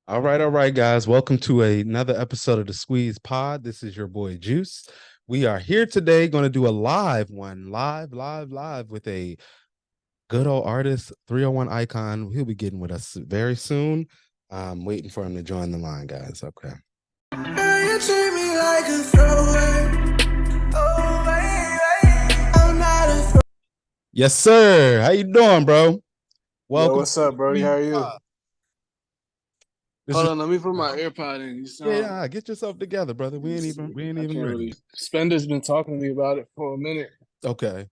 All right, guys. Welcome to another episode of the Squeeze Pod. This is your boy Juice. We are here today going to do a live one, live with a good old artist, 301 icon. He'll be getting with us very soon. I'm waiting for him to join the line, guys. Okay. You treat me like a throwaway. Oh, I'm not a Yes, sir. How you doing, bro? Yo, Welcome what's to the up, Brody? How Squeeze are you? Pod. This Hold is on, let me put my AirPod in. You yeah, sound. yeah. Get yourself together, brother. Let We me ain't see. even we ain't I even can't ready. really. Spender's been talking to me about it for a minute. Okay.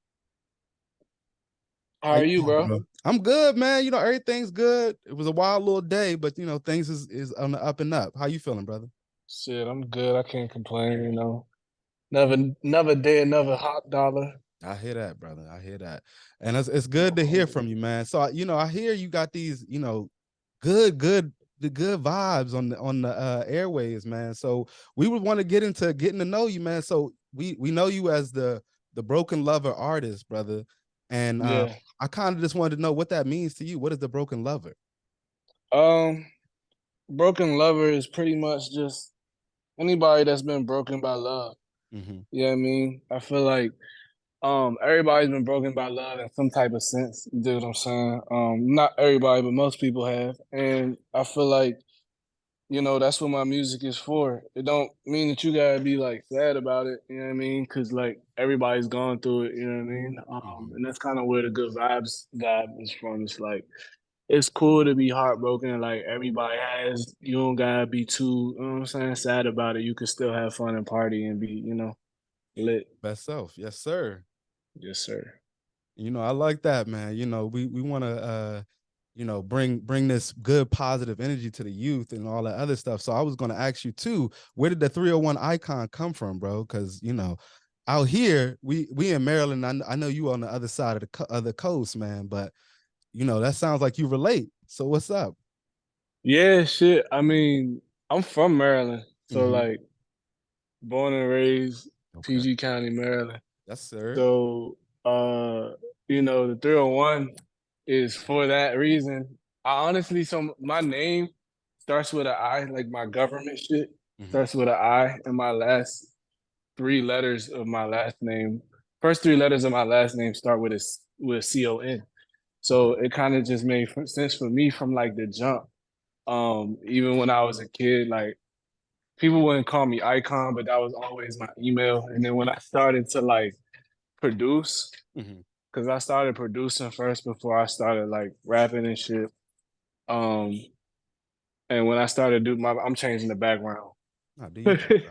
How How you are you, doing, bro? bro? I'm good, man. Everything's good. It was a wild little day, but things is on the up and up. How you feeling, brother? Shit, I'm good. I can't complain. Never day, another hot dollar. I hear that, brother. I hear that. And it's good to hear from you, man. So I hear you got these, the good vibes on the airways, man. So we would want to get into getting to know you, man. So we know you as the broken lover artist, brother. And Yeah. I kind of just wanted to know what that means to you. What is the broken lover? Um, Broken lover is pretty much just anybody that's been broken by love. Mm-hmm. You know what I mean? I feel like everybody's been broken by love in some type of sense. You dig what I'm saying? Not everybody, but most people have. And I feel like that's what my music is for. It don't mean that you gotta be like sad about it, you know what I mean? Because like everybody's gone through it, you know what I mean? Mm-hmm. And that's kind of where the good vibes vibe is from. It's like it's cool to be heartbroken, like everybody has. You don't gotta be too, you know what I'm saying, sad about it. You can still have fun and party and be, lit. Best self. Yes, sir. Yes, sir. I like that, man. We want to bring this good positive energy to the youth and all that other stuff. So I was going to ask you too, where did the 301 icon come from, bro? Cuz out here we in Maryland. I know you on the other side of the coast, man, but that sounds like you relate. So what's up? Yeah, shit. I mean, I'm from Maryland. So Mhm. like born and raised Okay. PG County, Maryland. Yes, sir. So, the 301 is for that reason. I honestly, so my name starts with an I, like my government shit Mhm. starts with an I, and my last three letters of my last name, first three letters of my last name start with CON. Okay. So it kind of just made sense for me from like the jump. Even when I was a kid, like people wouldn't call me Icon, but that was always my email. And then when I started to like produce, Mhm. because I started producing first before I started like rapping and shit. Um, and when I started doing I'm changing the background. No, do your thing, bro.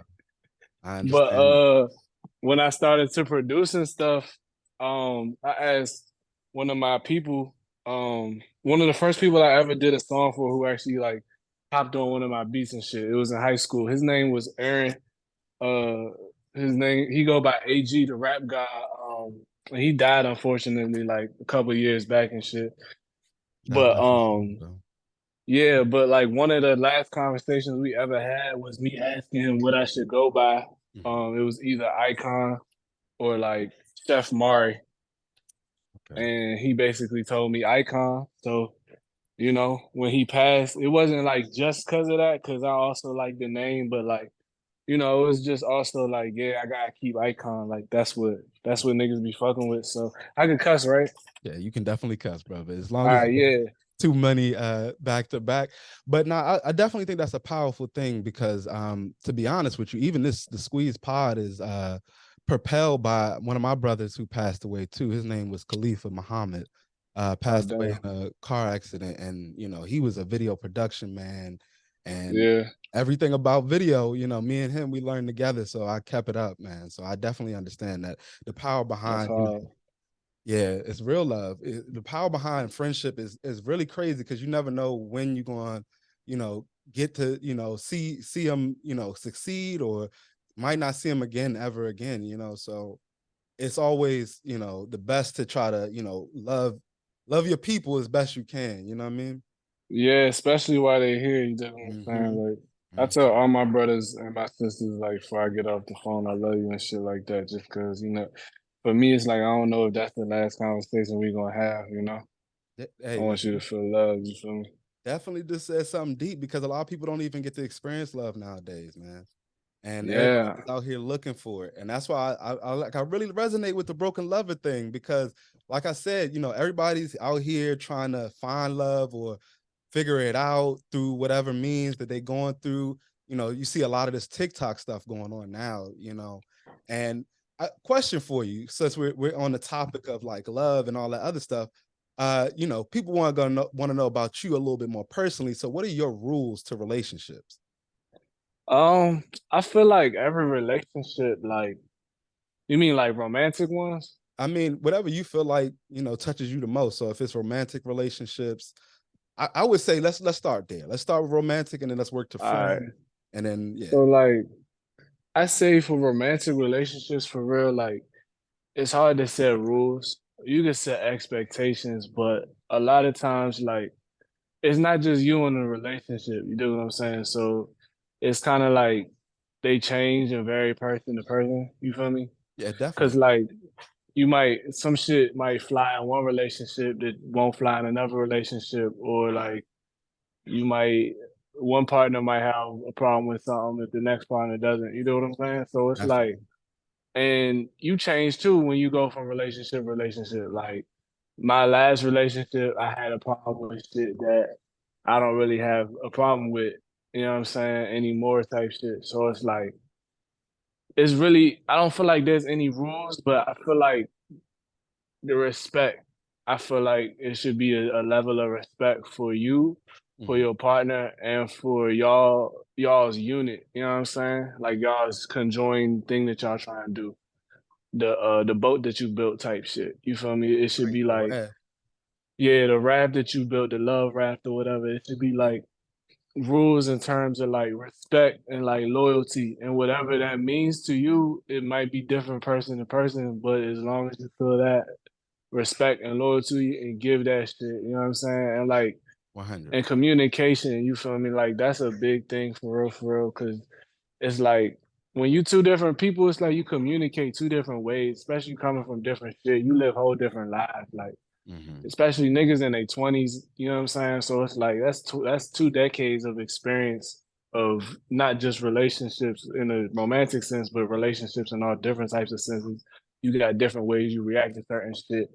I But understand. when I started to produce and stuff, I asked one of my people, one of the first people I ever did a song for who actually like hopped on one of my beats and shit. It was in high school. His name was Aaron. Uh, he go by AG, the rap guy. And he died unfortunately like a couple years back and shit. God But bless his soul, bro. yeah, but like one of the last conversations we ever had was me asking him what I should go by. Mhm. It was either Icon or like Chef Mari, Okay. and he basically told me Icon. So when he passed, it wasn't like just because of that, because I also like the name, but like it was just also like, yeah, I gotta keep Icon. Like that's what niggas be fucking with. So I could cuss, right? Yeah, you can definitely cuss, brother. As long All as right, yeah. too many back to back. But no, I definitely think that's a powerful thing because to be honest with you, even the squeeze pod is propelled by one of my brothers who passed away too. His name was Khalifa Muhammad. Oh Passed away damn. in a car accident, and he was a video production man, and Yeah, everything about video, me and him, we learned together. So I kept it up, man. So I definitely understand that the power that's behind, hard. yeah, it's real love. The power behind friendship is really crazy because you never know when you're going, get to see them, succeed, or might not see them again ever again. So it's always the best to try to love your people as best you can. You know what I mean? Yeah, especially while they're here, you know what I'm Hmm. saying? Like I tell Hmm. all my brothers and my sisters, like before I get off the phone, I love you and shit like that. Just cause, for me it's like I don't know if that's the last conversation we gonna have, I Hey, want you to feel love, you feel me? Definitely just said something deep because a lot of people don't even get to experience love nowadays, man. And Yeah. everybody's out here looking for it. And that's why I really resonate with the broken lover thing because, like I said, everybody's out here trying to find love or figure it out through whatever means that they're going through. You see a lot of this TikTok stuff going on now, and a question for you, since we're on the topic of like love and all that other stuff. People want to know about you a little bit more personally. So what are your rules to relationships? I feel like every relationship, like you mean like romantic ones? I mean, whatever you feel like, touches you the most. So if it's romantic relationships, I would say let's start there. Let's start with romantic and then let's work to All right. friend. And then yeah. So like I say for romantic relationships for real, like it's hard to set rules. You can set expectations, but a lot of times like it's not just you in a relationship, you know what I'm saying? So it's kind of like they change and vary person to person, you feel me? Yeah, Cause definitely. like some shit might fly in one relationship that won't fly in another relationship, or like you might one partner might have a problem with something if the next partner doesn't. You know what I'm saying? So it's like, Definitely. and you change too when you go from relationship to relationship. Like my last relationship, I had a problem with shit that I don't really have a problem with. You know what I'm saying? Anymore type shit. So it's like it's really I don't feel like there's any rules, but I feel like the respect. I feel like it should be a level of respect for you, for Mhm. your partner, and for y'all's unit. You know what I'm saying? Like y'all's conjoined thing that y'all trying to do. The boat that you built type shit. You feel me? It should Like be the like, rap. yeah, the raft that you built, the love raft or whatever. It should be like rules in terms of like respect and like loyalty and whatever that means to you. It might be different person to person, but as long as you feel that respect and loyalty and give that shit, you know what I'm saying? And like, 100. and communication, you feel me? Like, that's a big thing for real, because it's like when you two different people, it's like you communicate two different ways, especially coming from different shit. You live whole different lives. Like, Mhm. especially niggas in their 20s, you know what I'm saying? So it's like that's two decades of experience of not just relationships in a romantic sense, but relationships in all different types of senses. You got different ways you react to certain shit.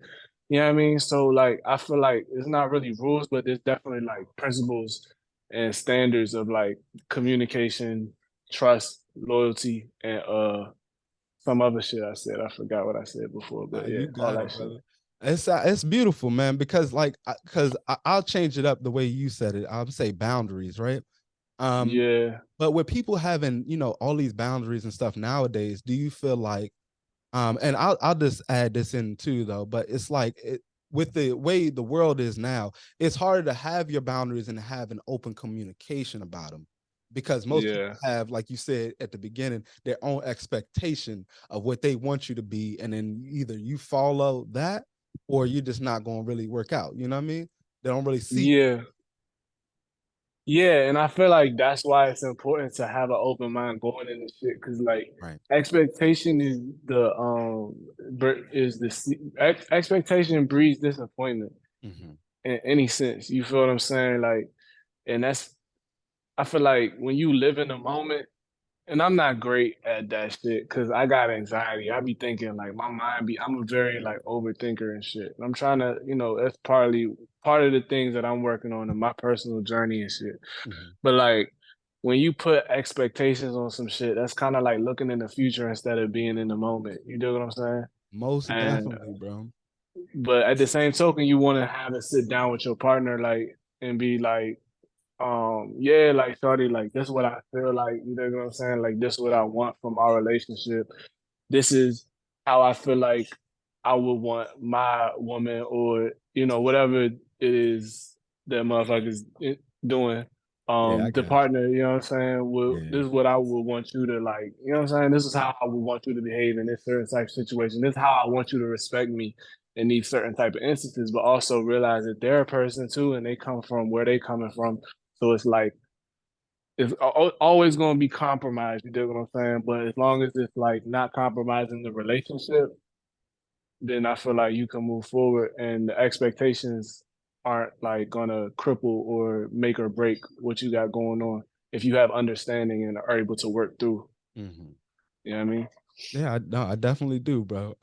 You know what I mean? So like I feel like it's not really rules, but there's definitely like principles and standards of like communication, trust, loyalty, and some other shit I said. I forgot what I said before, but Nah, yeah, you all got that it, shit. brother. It's beautiful, man, because I'll change it up the way you said it. I'll say boundaries, right? Um, Yeah. but with people having, all these boundaries and stuff nowadays, do you feel like and I'll just add this in too though, but it's like with the way the world is now, it's harder to have your boundaries and have an open communication about them because most people Yeah. have, like you said at the beginning, their own expectation of what they want you to be, and then either you follow that or you're just not going to really work out. You know what I mean? They don't really see. Yeah. Yeah. And I feel like that's why it's important to have an open mind going into shit. Cause like Right. expectation is expectation breeds disappointment Mm-hmm. in any sense. You feel what I'm saying? Like, and that's I feel like when you live in the moment, and I'm not great at that shit because I got anxiety. I be thinking like my mind be I'm a very like overthinker and shit. And I'm trying to, that's partly part of the things that I'm working on in my personal journey and shit. Mm-hmm. But like when you put expectations on some shit, that's kind of like looking in the future instead of being in the moment. You know what I'm saying? Most And definitely, bro. but at the same token, you want to have a sit down with your partner like and be like, yeah, like shorty, like this is what I feel like, you know what I'm saying? Like this is what I want from our relationship. This is how I feel like I would want my woman or, whatever it is that motherfuckers doing. Yeah, I The got partner, you know what I'm saying? you. This is what I would want you to like, you know what I'm saying? This is how I would want you to behave in this certain type of situation. This is how I want you to respect me in these certain type of instances, but also realize that they're a person too and they come from where they coming from. So it's like it's always going to be compromised. You dig what I'm saying? But as long as it's like not compromising the relationship, then I feel like you can move forward. And the expectations, aren't like gonna cripple or make or break what you got going on if you have understanding and are able to work through. Mhm. You know what I mean? Yeah, no, I definitely do, bro.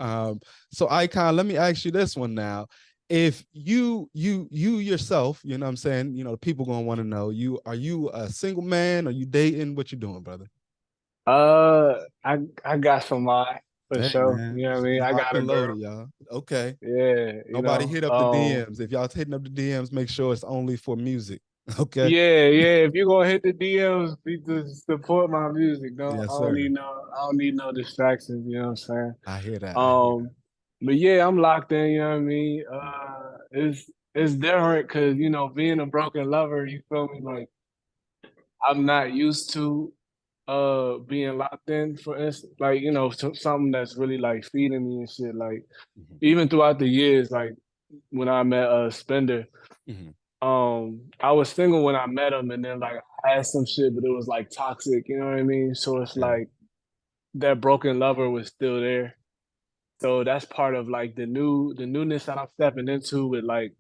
So Icon, let me ask you this one now. If you yourself, you know what I'm saying, you know, the people gonna want to know, are you a single man? Are you dating? What you doing, brother? I got some mine for Hey sure. man, You know what I mean? I locked got a and girl. loaded, y'all. Okay. Yeah, Nobody hit up the DMs. If y'all hitting up the DMs, make sure it's only for music. Okay. yeah, yeah. If you're gonna hit the DMs, be to support my music. No, Yes, sir. I don't need no distractions. You know what I'm saying? I hear that. I hear Um, but yeah, I'm locked in. You know what I mean? It's different because you know being a broken lover. You feel me? Like I'm not used to being locked in. For instance, like you know something that's really like feeding me and shit. Like that. Hmm. even throughout the years, like when I met Spender. Hmm. I was single when I met him, and then like I had some shit, but it was like toxic. You know what I mean? So it's Yeah. like that broken lover was still there. So that's part of like the newness that I'm stepping into with like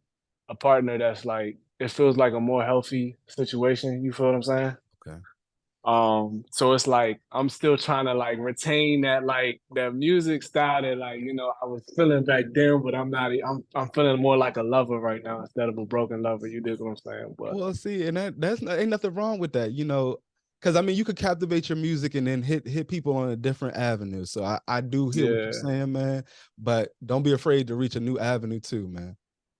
a partner that's like it feels like a more healthy situation. You feel what I'm saying? Okay. So it's like I'm still trying to like retain that like that music style that like you know I was feeling back then, but I'm not. I'm feeling more like a lover right now instead of a broken lover. You dig what I'm saying? But Well, see, and that's not, ain't nothing wrong with that, you know, because I mean, you could captivate your music and then hit people on a different avenue. So I do hear what you're yeah, saying, man. But don't be afraid to reach a new avenue too, man.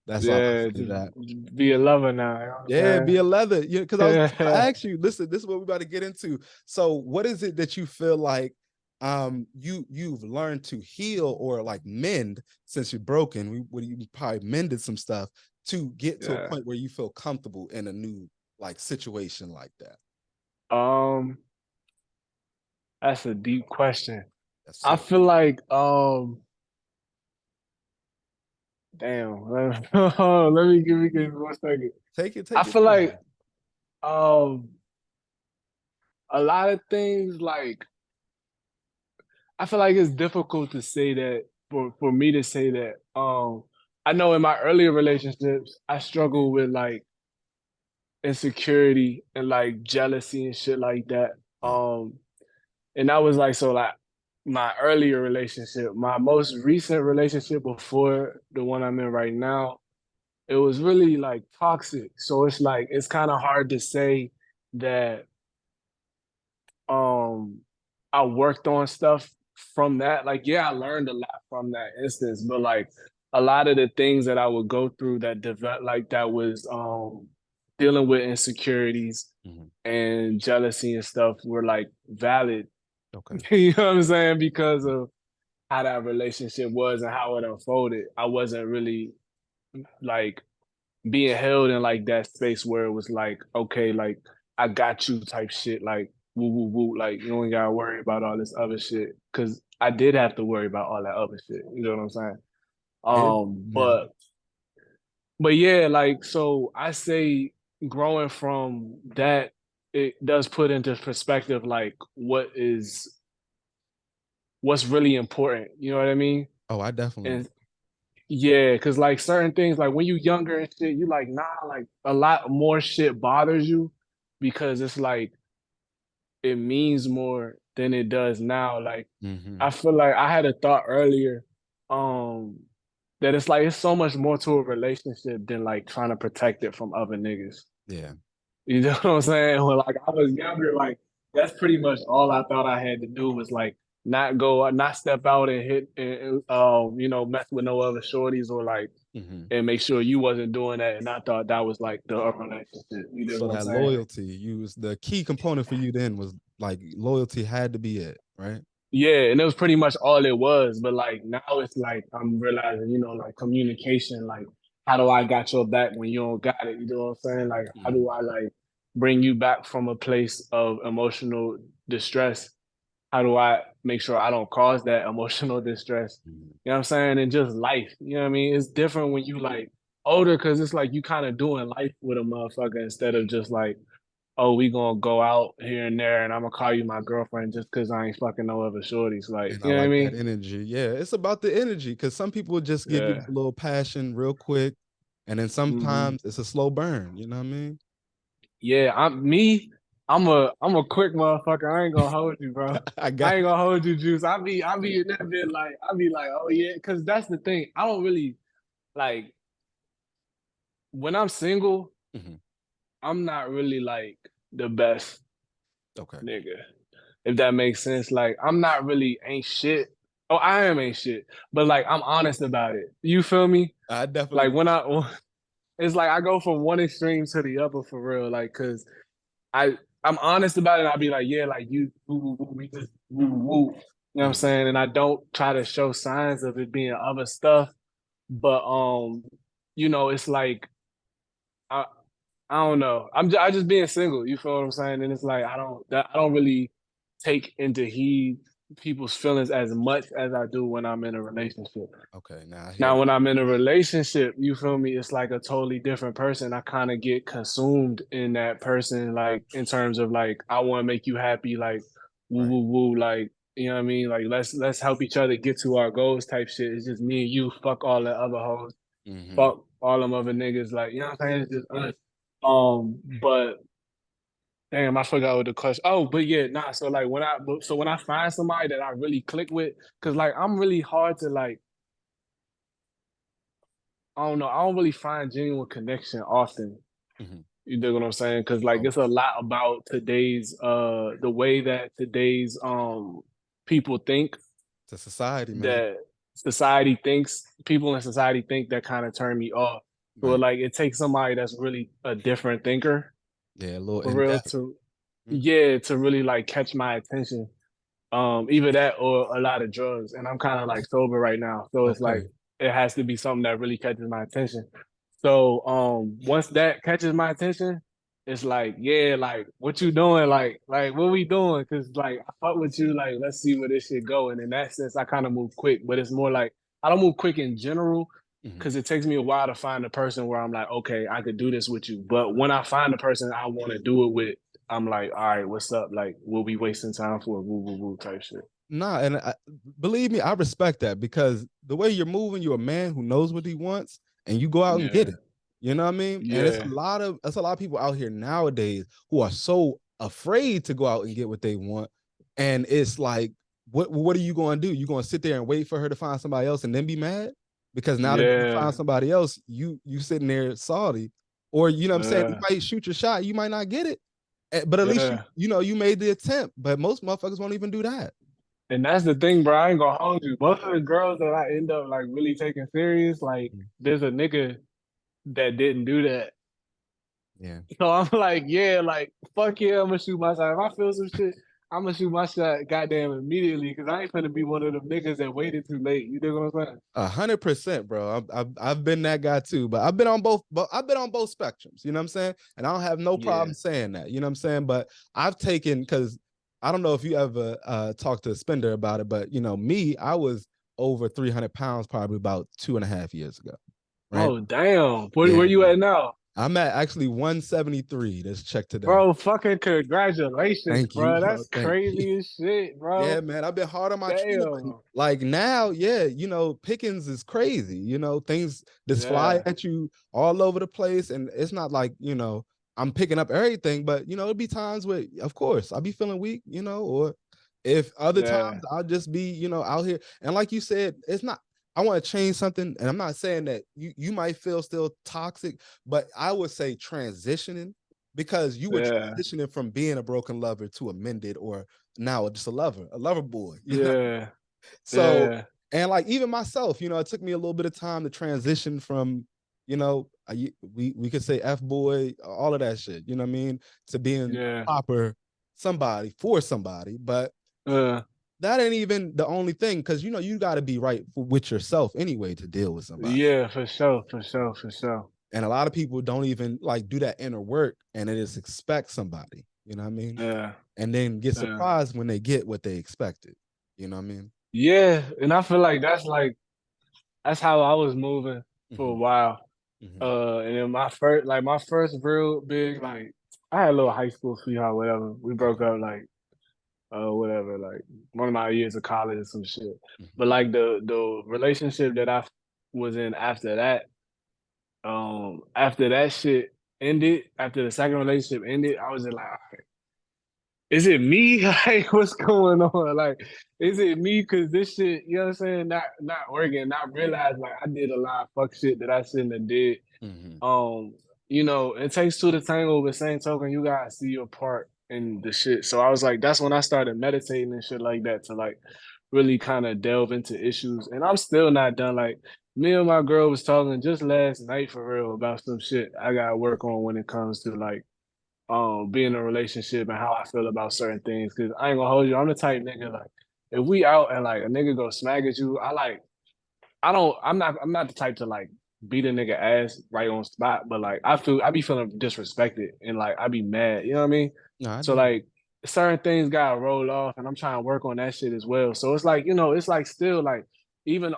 That's all I yeah, say to just that. be a lover now. You Yeah, know be a leather. Yeah, because I was what just I'm gonna saying? ask you. Listen, this is what we're about to get into. So, what is it that you feel like you've learned to heal or like mend since you're broken? You probably mended some stuff to get to a yeah. point where you feel comfortable in a new like situation like that. Um, that's a deep question. Yes, I sir. feel like damn. Give me 1 second. I Take your feel like time. um a lot of things like I feel like it's difficult to say that for me to say that. I know in my earlier relationships, I struggle with like insecurity and like jealousy and shit like that. Yeah. And that was like so like my earlier relationship, my most recent relationship before the one I'm in right now, it was really like toxic. So it's like it's kind of hard to say that um I worked on stuff from that. Like, yeah, I learned a lot from that instance, but like a lot of the things that I would go through that develop like that was dealing with insecurities Mhm. and jealousy and stuff were like valid. Okay. You know what I'm saying? Because of how that relationship was and how it unfolded. I wasn't really like being held in like that space where it was like, okay, like I got you type shit, like woo woo woo, like you don't gotta worry about all this other shit. Cause I did have to worry about all that other shit. You know what I'm saying? Yeah. Um, Yeah. but but yeah, like so I say growing from that, it does put into perspective like what's really important. You know what I mean? Oh, I definitely. And yeah, because like certain things, like when you younger and shit, you like, nah, like a lot more shit bothers you because it's like it means more than it does now. Like Hmm. I feel like I had a thought earlier, um, that it's like it's so much more to a relationship than like trying to protect it from other niggas. Yeah. You know what I'm saying? When like I was younger, like that's pretty much all I thought I had to do was like not step out and hit and you know, mess with no other shorties or like Hmm. and make sure you wasn't doing that. And I thought that was like the relationship. You know So what I'm that saying? loyalty, you was the key component for you then was like loyalty had to be it, right? Yeah, and it was pretty much all it was. But like now it's like I'm realizing, you know, like communication, like how do I got your back when you don't got it? You know what I'm saying? Like how do Mhm. I like bring you back from a place of emotional distress? How do I make sure I don't cause that emotional distress? Mhm. You know what I'm saying? And just life. You know what I mean? It's different when you like older because it's like you kind of doing life with a motherfucker instead of just like, oh, we gonna go out here and there and I'm gonna call you my girlfriend just because I ain't fucking no other shorties. Like, And I you know what I like that mean? energy. Yeah, it's about the energy because some people just give you Yeah. a little passion real quick And then sometimes it's a slow burn, you know what I mean? Yeah, I'm a quick motherfucker. I ain't gonna hold you, bro. I I got ain't gonna hold you, Juice. I be in that bit like I be like, oh yeah, because that's the thing. I don't really like when I'm single, Mhm. I'm not really like the best Okay. nigga. If that makes sense. Like I'm not really ain't shit. Oh, I am ain't shit. But like I'm honest about it. You feel me? I definitely Like when I it's like I go from one extreme to the other for real. Like cause I'm honest about it. I'll be like, yeah, like you, we just woo, woo. You know what I'm Mhm. saying? And I don't try to show signs of it being other stuff. But it's like I I don't know. I just being single. You feel what I'm saying? And it's like I don't really take into heed people's feelings as much as I do when I'm in a relationship. Okay, now I hear Now, that. when I'm in a relationship, you feel me? It's like a totally different person. I kind of get consumed in that person, like in terms of like I want to make you happy, like woo Right. woo woo, like you know what I mean? Like let's help each other get to our goals type shit. It's just me and you. Fuck all the other hoes. Hmm. Fuck all them other niggas. Like you know what I'm saying? It's just us. But damn, I forgot what the question. Oh, but yeah, nah. So like when I find somebody that I really click with, cause like I'm really hard to like I don't know. I don't really find genuine connection often. Hmm. You dig what I'm saying? Because like it's a Okay. lot about today's the way that today's people think To society, man. that society thinks people in society think that kind of turn me off. So Right. like it takes somebody that's really a different thinker Yeah, a little for in real depth. to Mhm. yeah to really like catch my attention. Either that or a lot of drugs. And I'm kind of like sober right now. So it's like Okay. it has to be something that really catches my attention. So once that catches my attention, it's like, yeah, like what you doing? Like what we doing? Cause like I fuck with you, like let's see where this shit go. And in that sense, I kind of move quick, but it's more like I don't move quick in general Hmm. because it takes me a while to find a person where I'm like, okay, I could do this with you. But when I find a person I want to do it with, I'm like, all right, what's up? Like, we'll be wasting time for a woo woo woo type shit. Nah, and believe me, I respect that because the way you're moving, you're a man who knows what he wants, and you go out and get Yeah, it. You know what I mean? And yeah, it's a lot of people out here nowadays who are so afraid to go out and get what they want, and it's like, what are you going to do? You going to sit there and wait for her to find somebody else and then be mad because now that you yeah, found somebody else, you sitting there salty, or you know what I'm saying? You yeah, might shoot your shot, you might not get it, but at least yeah. you know you made the attempt. But most motherfuckers won't even do that. And that's the thing, bro. I ain't gonna hold you. Most of the girls that I end up like really taking serious, like there's a nigga that didn't do that. Yeah. So I'm like, yeah, like fuck yeah, I'm gonna shoot my shot. If I feel some shit, I'm gonna shoot my shot goddamn immediately because I ain't gonna be one of them niggas that waited too late. You know what I'm saying? 100%, bro. I've been that guy too, but I've been on both. But I've been on both spectrums. You know what I'm saying? And I don't have no problem Yeah. saying that. You know what I'm saying? But I've taken because I don't know if you ever talked to Spender about it, but you know me, I was over 300 pounds probably about 2.5 years ago. Right? Oh damn. Where Yeah. you at now? I'm at actually 173. Let's check today. Bro, fucking congratulations, Thank you, bro. bro. That's Thank you. crazy as shit, Yeah, bro. man, I've been hard on my training, but Damn. like now, yeah, you know, Pickens is crazy. You know, things just fly Yeah, at you all over the place, and it's not like I'm picking up everything, but it'll be times where, of course, I'll be feeling weak, or if other yeah, times I'll just be, out here, and like you said, it's not. I want to change something, and I'm not saying that you might feel still toxic, but I would say transitioning because you were yeah, transitioning from being a broken lover to a mended or now just a lover boy. yeah, So, yeah, and like even myself, it took me a little bit of time to transition from, we could say F boy, all of that shit, you know what I mean, to being yeah, proper somebody for somebody. But uh, that ain't even the only thing because you got to be right with yourself anyway to deal with somebody. yeah, for sure, for sure, for sure. And a lot of people don't even like do that inner work and they just expect somebody, you know what I mean? Yeah, And then get yeah, surprised when they get what they expected. You know what I mean? yeah. And I feel like that's how I was moving for a Hmm. while. Hmm. And then my first real big like I had a little high school sweetheart, whatever. We broke Okay. up like whatever, like one of my years of college or some shit. Hmm. But like the relationship that I was in after that, After that shit ended, after the second relationship ended, I was just like, all right, is it me? Like, what's going on? Like, is it me? Cause this shit, you know what I'm saying? Not working. Not realize like I did a lot of fuck shit that I shouldn't have did. Hmm. Um, it takes two to tango, but same token, you gotta see your part in the shit. So I was like, that's when I started meditating and shit like that to like really kind of delve into issues. And I'm still not done. Like me and my girl was talking just last night for real about some shit I gotta work on when it comes to like being in a relationship and how I feel about certain things. Cause I ain't gonna hold you. I'm the type nigga like if we out and like a nigga go smack at you, I'm not the type to like beat a nigga ass right on spot, but like I be feeling disrespected and like I be mad, you know what I mean? No, I So do. like certain things gotta roll off and I'm trying to work on that shit as well. So it's like, it's like still like even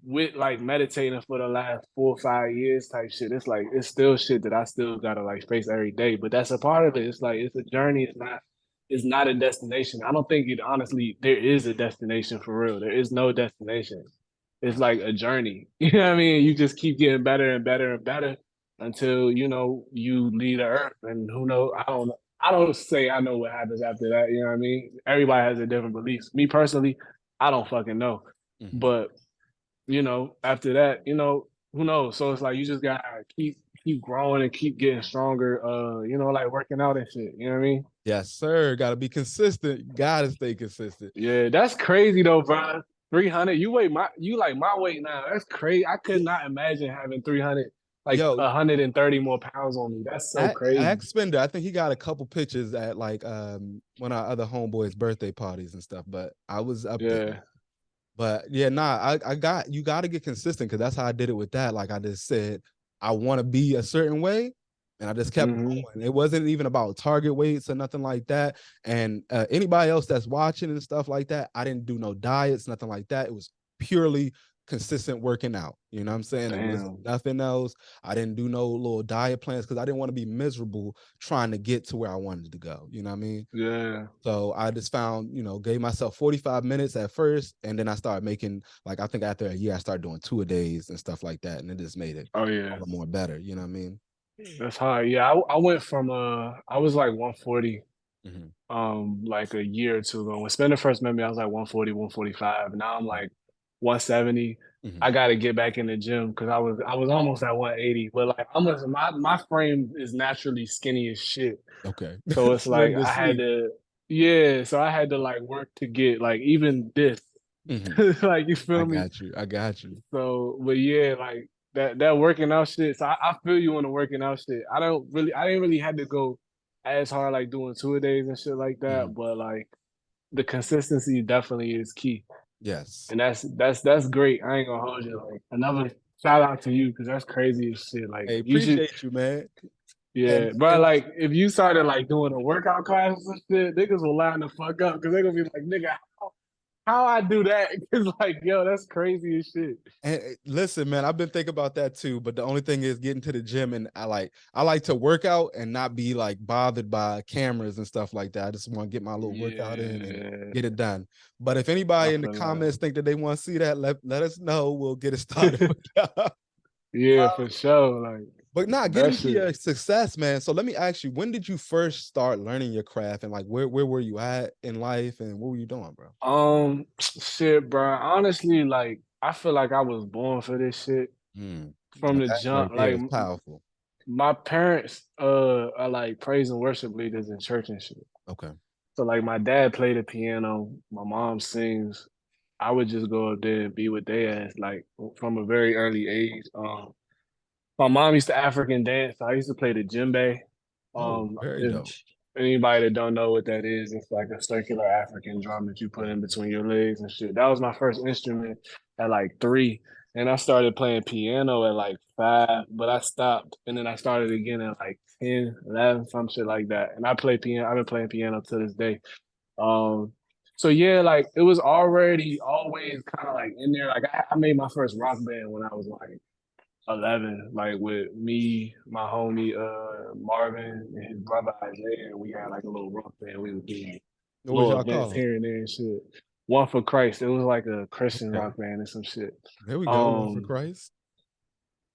with like meditating for the last 4 or 5 years type shit, it's like it's still shit that I still gotta like face every day. But that's a part of it. It's like it's a journey, it's not a destination. I don't think it honestly there is a destination for real. There is no destination. It's like a journey. You know what I mean? You just keep getting better and better and better until you leave the earth. And who knows? I don't say I know what happens after that. You know what I mean? Everybody has a different beliefs. Me personally, I don't fucking know. Hmm. But after that, who knows? So it's like you just gotta keep growing and keep getting stronger. Like working out and shit. You know what I mean? Yes, sir. Got to be consistent. Got to stay consistent. Yeah, that's crazy though, bro. 300. You like my weight now. That's crazy. I could not imagine having 300, like Yo, 130 more pounds on me. That's so crazy. Ask Spender. I think he got a couple pictures at like one of our other homeboys' birthday parties and stuff. But I was up there. Yeah. But yeah, nah, I got you got to get consistent because that's how I did it with that. Like I just said, I want to be a certain way, and I just kept Hmm. going. It wasn't even about target weights or nothing like that. And anybody else that's watching and stuff like that, I didn't do no diets, nothing like that. It was purely consistent working out. You know what I'm saying? It wasn't Damn. nothing else. I didn't do no little diet plans because I didn't want to be miserable trying to get to where I wanted to go. You know what I mean? Yeah. So I just found, gave myself 45 minutes at first. And then I started making, like, I think after a year, I started doing 2 a days and stuff like that. And it just made it Oh all yeah. the more better. You know what I mean? That's hard. Yeah, I went from I was like 140 Hmm. like a year or two ago. When Spender first met me, I was like 140, 145. Now I'm like 170. Hmm. I gotta get back in the gym because I was almost at 180. But like my frame is naturally skinny as shit. Okay. So it's like Slim to I had sleep. to yeah, so I had to like work to get like even this. Hmm. Like you I feel me? got you. I got you. So but yeah, like that working out shit. So I feel you on the working out shit. I didn't really have to go as hard like doing 2 a days and shit like that. Hmm. But like the consistency definitely is key. Yes. And that's great. I ain't gonna hold you. Like another shout out to you because that's crazy as shit. Like Hey, you should appreciate you, man. yeah, bro. And Like if you started like doing a workout class and shit, niggas will line the fuck up because they're gonna be like, nigga, how I do that? Because like, yo, that's crazy as shit. And listen, man, I've been thinking about that too. But the only thing is getting to the gym, and I like to work out and not be like bothered by cameras and stuff like that. I just want to get my little workout in and Yeah, get it done. But if I anybody in the feel that. comments think that they want to see that, let us know. We'll get it started with that. Yeah, for sure. Like But nah, get that into shit. your success, man. So let me ask you, when did you first start learning your craft, and like where were you at in life, and what were you doing, bro? Shit, bro. Honestly, like I feel like I was born for this shit Mm. from Now the that right jump. there Like is powerful. my parents are like praise and worship leaders in church and shit. Okay. So like my dad played the piano, my mom sings. I would just go up there and be with their ass like from a very early age. My mom used to African dance. So I used to play the djembe. Oh, very If dope. anybody that don't know what that is, it's like a circular African drum that you put in between your legs and shit. That was my first instrument at like 3. And I started playing piano at like 5, but I stopped. And then I started again at like 10, 11, some shit like that. And I play piano. I've been playing piano to this day. Um, so yeah, like it was already always kind of like in there. Like I made my first rock band when I was like 11, like with me, my homie Marvin and his brother Isaiah, and we had like a little rock band. We would do What was little y'all events called? here and there and shit. One for Christ. It was like a Christian Okay. rock band and some shit. There we go. One for Um, Christ.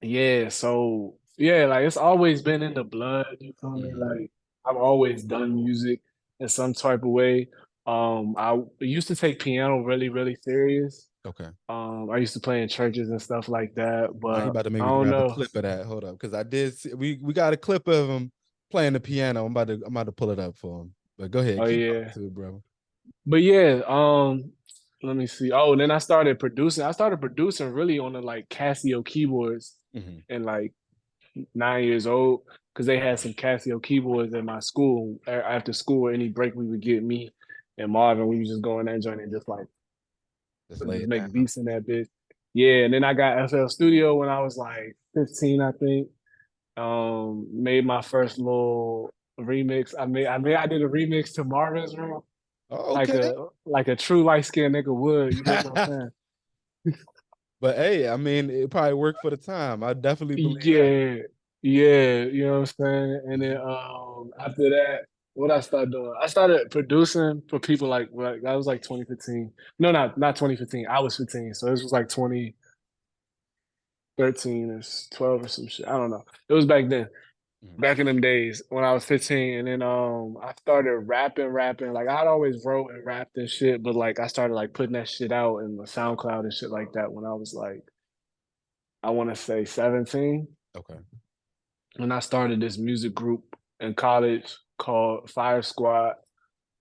Yeah, so yeah, like it's always been in the blood, you feel me? Hmm. Like I've always done music in some type of way. I used to take piano really, really serious. Okay. I used to play in churches and stuff like that, Now you but about to make I me don't grab a know. clip of that. Hold up, because I did see, we got a clip of him playing the piano. I'm about to pull it up for him. But go ahead, Oh keep going yeah. too, bro. But yeah, let me see. Oh, and then I started producing. I started producing really on the like Casio keyboards Hmm. and like 9 years old because they had some Casio keyboards at my school. After school, any break we would get me and Marvin, we would just go in that joint and Just lay just it make down. beats in that bitch. Yeah, and then I got FL Studio when I was like 15, I think. Made my first little remix. I did a remix to Marvin's Room, Oh, like okay. a true light skinned nigga would. You dig what I'm saying? But hey, I mean, it probably worked for the time. I definitely believe that. Yeah, yeah, you know what I'm saying? And then Mhm. after that, what I started doing, I started producing for people like that was like 2015. No, not 2015. I was 15, so this was like 2013 or 12 or some shit. I don't know. It was back then, Mhm. back in them days when I was 15. And then I started rapping. Like I'd always wrote and rapped and shit, but like I started like putting that shit out in the SoundCloud and shit like that when I was like, I want to say 17. Okay. And I started this music group in college called Fire Squad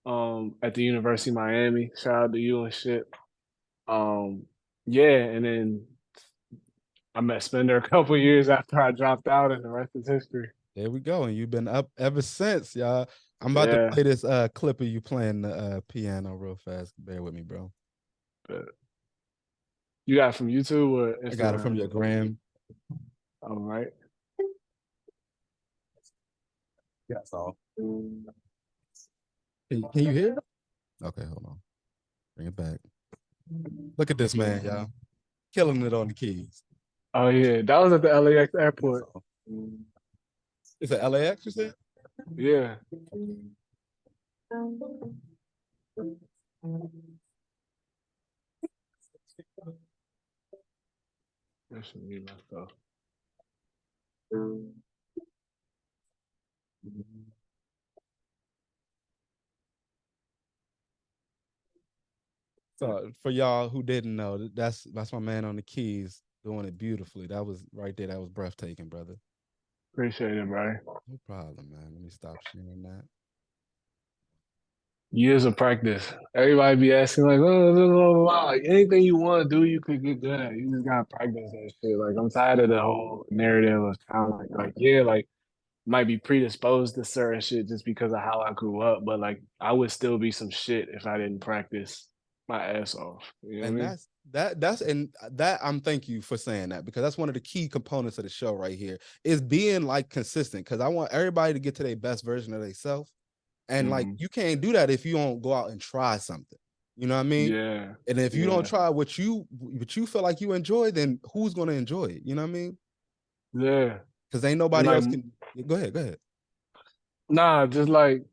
at the University of Miami. Shout out to you and shit. Um, yeah, and then I met Spender a couple years after I dropped out, and the rest is history. There we go. And you've been up ever since, y'all. I'm about to Yeah, play this clip of you playing the piano real fast. Bear with me, bro. but you got it from YouTube or I got it from Instagram? your gram. All right. That's all. Can you hear it? Okay, hold on. Bring it back. Look at this man, y'all. Killing it on the keys. Oh yeah, that was at the LAX That's airport. all. Is it LAX, you said? Yeah, that should be my stuff. So for y'all who didn't know, that's my man on the keys doing it beautifully. That was right there. That was breathtaking, brother. Appreciate it, bro. No problem, man. Let me stop sharing that. Years of practice. Everybody be asking like, oh, blah, blah, blah, blah. Like anything you want to do, you could get good at. You just gotta practice that shit. Like I'm tired of the whole narrative of kind of like yeah, like might be predisposed to certain shit just because of how I grew up, but like I would still be some shit if I didn't practice my ass off. You know what I And mean? that's and that I'm thank you for saying that because that's one of the key components of the show right here is being like consistent because I want everybody to get to their best version of themselves. And like Hmm. you can't do that if you don't go out and try something. You know what I mean? Yeah, And if you don't yeah, try what you feel like you enjoy, then who's gonna enjoy it? You know what I mean? yeah. Because ain't And nobody like, else can go ahead, go ahead. nah, just like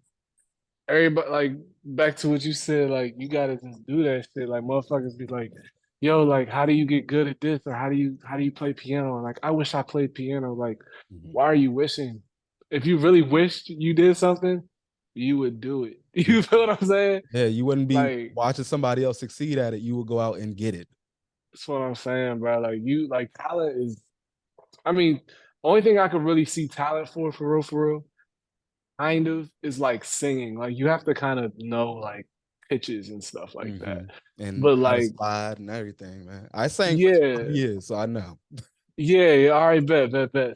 everybody, like back to what you said, like you gotta just do that shit. Like motherfuckers be like, "Yo, like how do you get good at this?" Or how do you play piano? And like I wish I played piano. Like, Mhm. why are you wishing? If you really wished you did something, you would do it. You You feel what I'm saying? Yeah, you wouldn't be Like watching somebody else succeed at it. You would go out and get it. that's what I'm saying, bro. Like you, like talent is. I mean, only thing I could really see talent for real, kind of is like singing. Like you have to kind of know like pitches and stuff like that. Hmm. And But how to like, slide and everything, man. I sang for 12 yeah, years, so I know. yeah, yeah, all right, bet.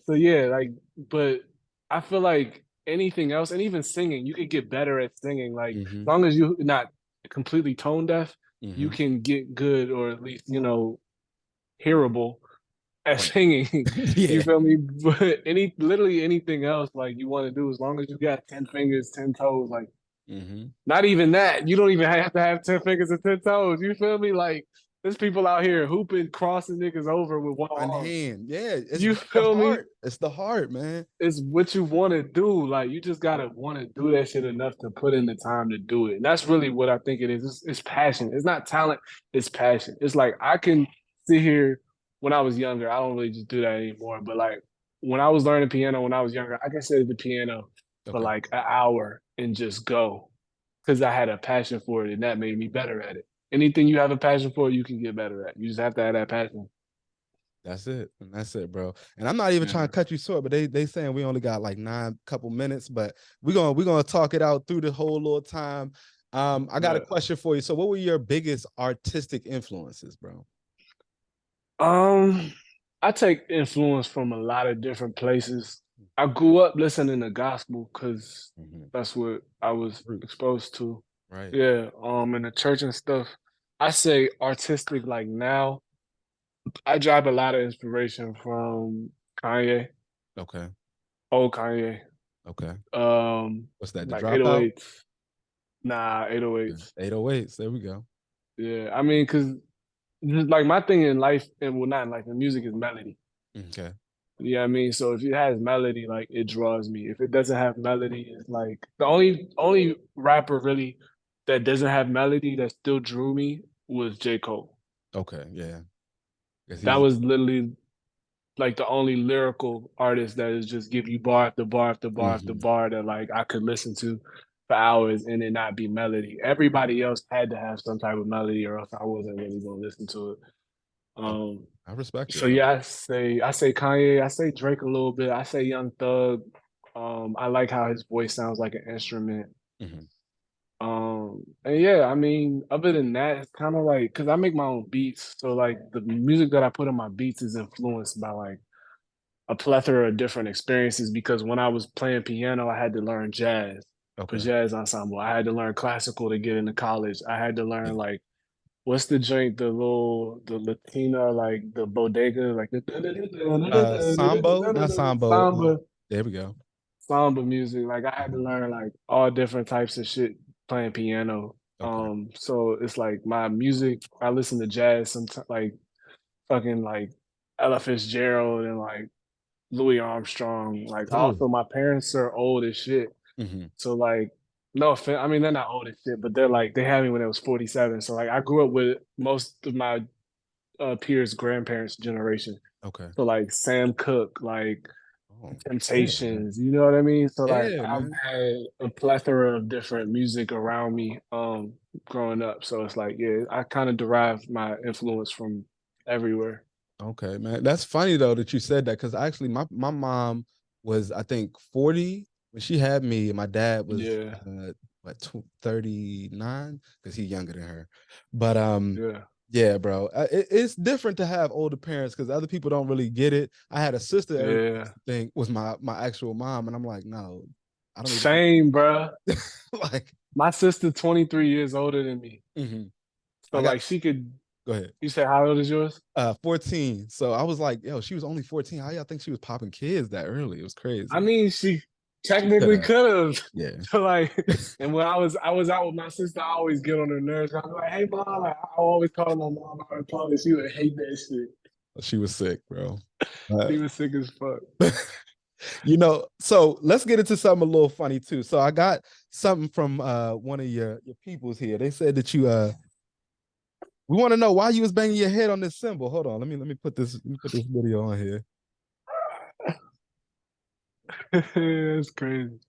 So yeah, like, but I feel like anything else, and even singing, you could get better at singing. Like, as Hmm. long as you're not completely tone deaf, you Hmm. can get good or at least, hearable at Right. singing. You Yeah. feel me? But literally anything else, like you want to do, as long as you got 10 fingers, 10 toes, like Hmm. not even that. You don't even have to have 10 fingers and 10 toes. You feel me? Like there's people out here hooping, crossing niggas over with one One arm. hand. Yeah, it's You the feel me? heart. It's the heart, man. It's what you want to do. Like you just gotta want to do that shit enough to put in the time to do it. And that's really what I think it is. It's passion. It's not talent. It's passion. It's like I can sit here. when I was younger. I don't really just do that anymore. But like when I was learning piano when I was younger, I could sit at the piano for Okay. like an hour and just go because I had a passion for it and that made me better at it. Anything you have a passion for, you can get better at. You just have to have that passion. That's it. And that's it, bro. And I'm not even trying Yeah. to cut you short, but they saying we only got like nine couple minutes, but we're gonna talk it out through the whole little time. I got a But question for you. So what were your biggest artistic influences, bro? um I take influence from a lot of different places. I grew up listening to gospel because Mhm. that's what I was Roots, exposed to. right? Yeah, in the church and stuff. I say artistic like now. I drive a lot of inspiration from Kanye, Okay. old Kanye. Okay. What's that? The Like dropout? 808s. Nah, Yeah. 808s. 808s. There we go. Yeah, I mean, cause like my thing in life, and well, not in life, in music is melody. Okay. Yeah, I mean, so if it has melody, like it draws me. If it doesn't have melody, it's like the only rapper really that doesn't have melody that still drew me was J. Cole. Okay. Yeah. Because That he's was literally like the only lyrical artist that is just give you bar after bar after bar after mhm. bar that like I could listen to for hours and it not be melody. Everybody else had to have some type of melody or else I wasn't really gonna listen to it. Okay. Um, I respect it, so bro. yeah, I say Kanye, I say Drake a little bit, I say Young Thug. I like how his voice sounds like an instrument. Mhm. And yeah, I mean, other than that, it's kind of like because I make my own beats, so like the music that I put in my beats is influenced by like a plethora of different experiences because when I was playing piano, I had to learn jazz for Okay. jazz ensemble. I had to learn classical to get into college. I had to learn Yeah. like what's the joint, the Latina, like the bodega, like the Sambo, not Sambo. samba, There we go. samba music. Like I had to Mhm. learn like all different types of shit playing piano. Okay. So it's like my music, I listen to jazz sometimes like fucking like Ella Fitzgerald and like Louis Armstrong. Like Ooh. also my parents are old as shit. Mhm. So like no offense, I mean they're not old as shit, but they're like they had me when I was 47. So like I grew up with most of my peers' grandparents' generation. Okay. So like Sam Cooke, like Oh, yeah, man. Temptations, you know what I mean? So like Yeah, I've man. had a plethora of different music around me growing up. So it's like, yeah, I kind of derive my influence from everywhere. Okay, man. That's funny though that you said that because actually my mom was I think 40 when she had me, and my dad was Yeah, what 39 because he's younger than her. But yeah, yeah, bro, it's different to have older parents because other people don't really get it. I had a sister everybody used yeah. to think was my actual mom, and I'm like, no, I don't even Same, bruh. like. My sister 23 years older than me. Mhm. So I got like she could go ahead. you said how old is yours? 14. So I was like, yo, she was only 14. How y'all think she was popping kids that early? It was I crazy. mean she She could technically have. could have. Yeah. So like and when I was out with my sister, I always get on her nerves. I'm like, hey mom, like, I always call my mom out in public. She would hate that shit. She was sick, bro. She was sick as fuck. So let's get into something a little funny too. So I got something from one of your peoples here. They said that you we want to know why you was banging your head on this symbol. Hold on, let me put this video on here. It's crazy.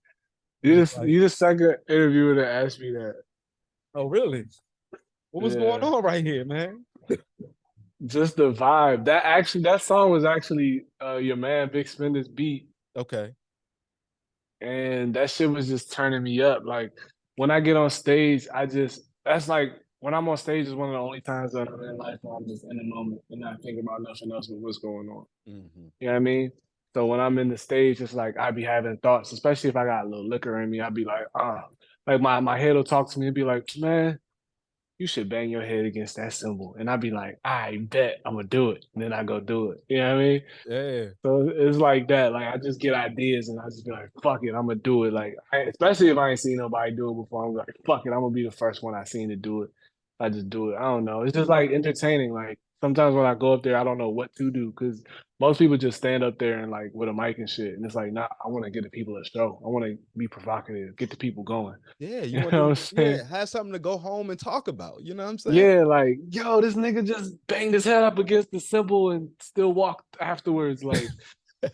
It was like, You the second interviewer to ask me that. oh really? What was going Yeah. on right here, man? Just the vibe. That song was actually your man Big Spender's beat. Okay. And that shit was just turning me up. Like when I get on stage, that's like when I'm on stage is one of the only times that I'm in life where I'm just in the moment and not thinking about nothing else but what's going on. Hmm. You know what I mean? So when I'm in the stage, it's like I be having thoughts, especially if I got a little liquor in me. I'd be like, like my head will talk to me and be like, man, you should bang your head against that symbol. And I'd be like, I bet I'm gonna do it. And then I go do it. You know what I mean? Yeah. So it's like that. Like I just get ideas and I just be like, fuck it, I'm gonna do it. Like especially if I ain't seen nobody do it before, I'm like, fuck it, I'm gonna be the first one I seen to do it. I just do it. I don't know. It's just like entertaining. Like sometimes when I go up there, I don't know what to do because most people just stand up there and like with a mic and shit, and it's like, nah, I want to get the people a show. I want to be provocative, get the people going. Yeah, you You want know what them I'm to, saying? yeah, have something to go home and talk about. You know what I'm saying? Yeah, like, yo, this nigga just banged his head up against the cymbal and still walked afterwards. Like,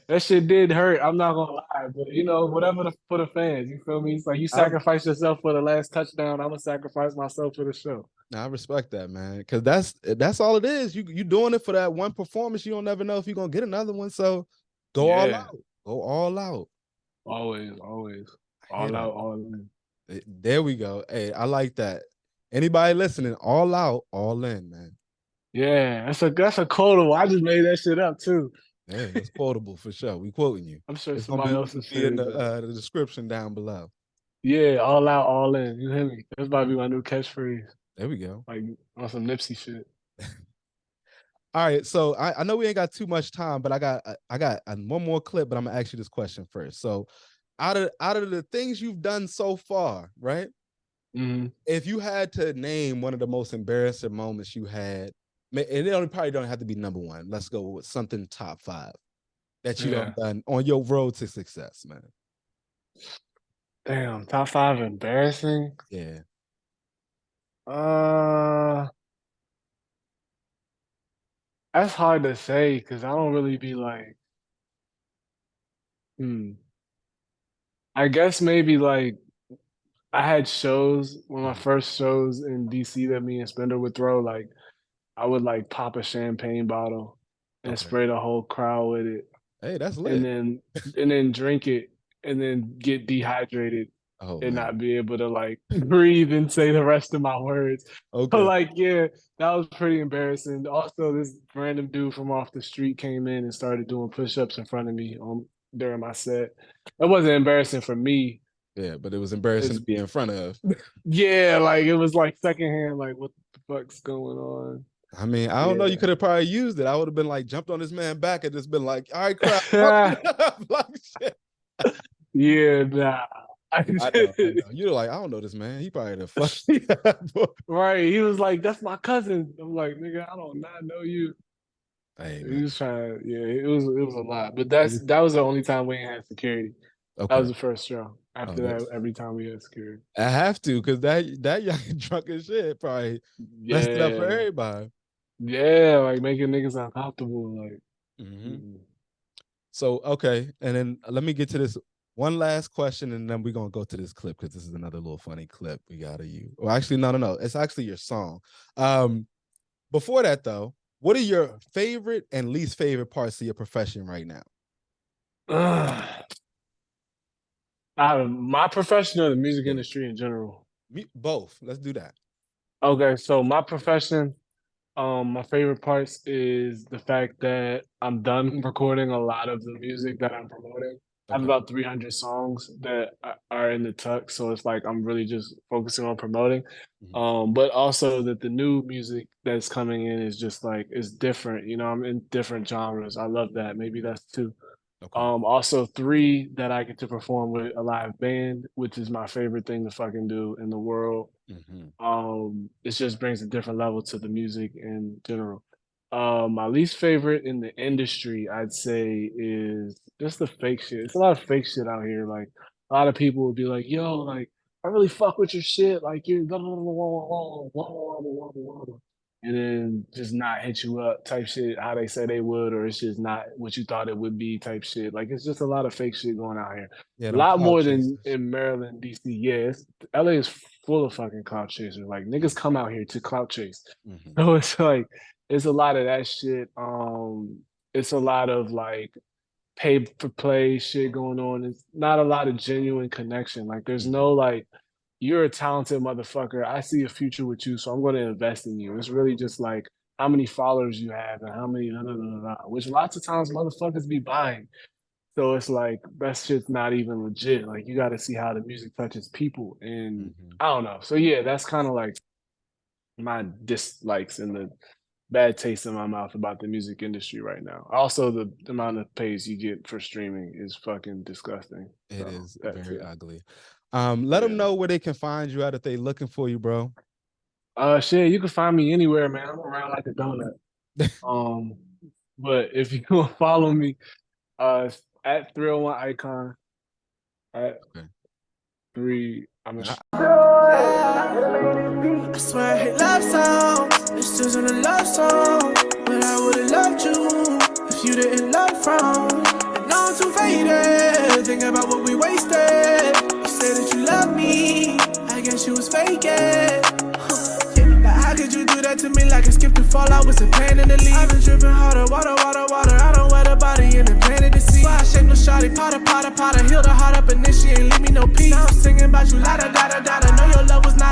that shit did hurt. I'm not gonna lie, but you know, whatever for the fans. You feel me? It's like you I sacrifice yourself for the last touchdown. I'm gonna sacrifice myself for the show. I respect that, man, because that's all it is. You doing it for that one performance. You don't never know if you're gonna get another one. So go all Yeah, out. Go all out. always, always, I hear all that. out, all in. There we go. Hey, I like that. Anybody listening, all out, all in, man. Yeah, that's a quotable. I just made that shit up too. Hey, that's quotable for sure. We quoting you. I'm sure It's gonna somebody be else has be said in it though. the description down below. Yeah, all out, all in. You hear me? That's about to be my new catchphrase. There we go. Like on some Nipsey shit. All right, so I know we ain't got too much time, but I got one more clip, but I'm gonna ask you this question first. So, out of the things you've done so far, right? Hmm. If you had to name one of the most embarrassing moments you had, and it only probably don't have to be number one. Let's go with something top five that you Yeah. don't done on your road to success, man. Damn. Top five embarrassing. Yeah. Uh, that's hard to say because I don't really be like, hmm. I guess maybe like I had shows, one of my Mhm. first shows in DC that me and Spender would throw. Like I would like pop a champagne bottle and Okay. spray the whole crowd with it, Hey, that's and lit. then drink it, and then get dehydrated Oh and man. not be able to like breathe and say the rest of my words. So Okay. like, yeah, that was pretty embarrassing. Also, this random dude from off the street came in and started doing push-ups in front of me during my set. That wasn't embarrassing for me. Yeah, but it was embarrassing It's to be in front of. yeah, like it was like secondhand, like what the fuck's going on? I mean, I don't know. You Yeah. could have probably used it. I would have been like jumped on this man back and just been like, "All right, crowd, pump it up." Like shit. Yeah, nah. I I know, I know. You're like, I don't know this man. He probably the fuck. right. He was like, "That's my cousin." I'm like, "Nigga, I don't not know you." Hey He man. was trying. Yeah, it was a lot. But that was the only time we ain't had security. That Okay. was the first show. Oh, After that, that's every time we had security. I have to because that young drunk as shit probably messed it up for Yeah, everybody. yeah, like making niggas uncomfortable. Like, Hmm. mm-mm. So okay, and then let me get to this one last question, and then we're gonna go to this clip because this is another little funny clip we gotta use. Well, actually, no, no, no. It's actually your song. Before that though, what are your favorite and least favorite parts of your profession right now? Ugh. Out of my profession or the music Yeah, industry in general. both. Let's do that. Okay, so my profession, my favorite parts is the fact that I'm done recording a lot of the music that I'm promoting. I have Okay. about 300 songs that are in the tuck, so it's like I'm really just focusing on promoting. Mhm. But also that the new music that's coming in is just like it's different. You know, I'm in different genres. I love that. Maybe that's two. Okay. Also three that I get to perform with a live band, which is my favorite thing to fucking do in the world. Hmm. It just brings a different level to the music in general. My least favorite in the industry, I'd say, is just the fake shit. It's a lot of fake shit out here. Like a lot of people would be like, "Yo, like I really fuck with your shit. Like you're blah, blah, blah, blah, blah, blah, blah, blah, blah," and then just not hit you up type shit how they say they would, or it's just not what you thought it would be type shit. Like it's just a lot of fake shit going out here. Yeah, A them lot cloud more than chasers. in Maryland, DC. Yeah, LA is full of fucking clout chasers. Like niggas come out here to clout chase. Mm-hmm. So it's like it's a lot of that shit. It's a lot of like pay for play shit going on. It's not a lot of genuine connection. Like there's Mm-hmm. no like you're a talented motherfucker. I see a future with you, so I'm going to invest in you. It's really just like how many followers you have and how many, which lots of times motherfuckers be buying. So it's like that shit's not even legit. Like you got to see how the music touches people, and Mm-hmm. I don't know. So yeah, that's kind of like my dislikes and the bad taste in my mouth about the music industry right now. Also, the amount of pays you get for streaming is fucking disgusting. It So is that very too. ugly. Let them Yeah. know where they can find you at if they looking for you, bro. Shit, you can find me anywhere, man. I'm around like a donut. Um, but if you want to follow me, it's at 301 Icon at Okay. 3. I'm a And I swear I hate love songs. This isn't a love song, but I would've loved you if you didn't love from. And now I'm too faded, thinking about what we wasted. You said that you love me, I guess you was faking. Like, how could you do that to me? Like I skipped the fall, I was a pain in the lead. I've been dripping harder, water, water, water. I don't wear the body in the planet to see. Why I shake no shawty, potter, potter, potter. Heal the heart up and then she ain't leave me no peace. Now I'm singing about you, la da da da da. Know your love was not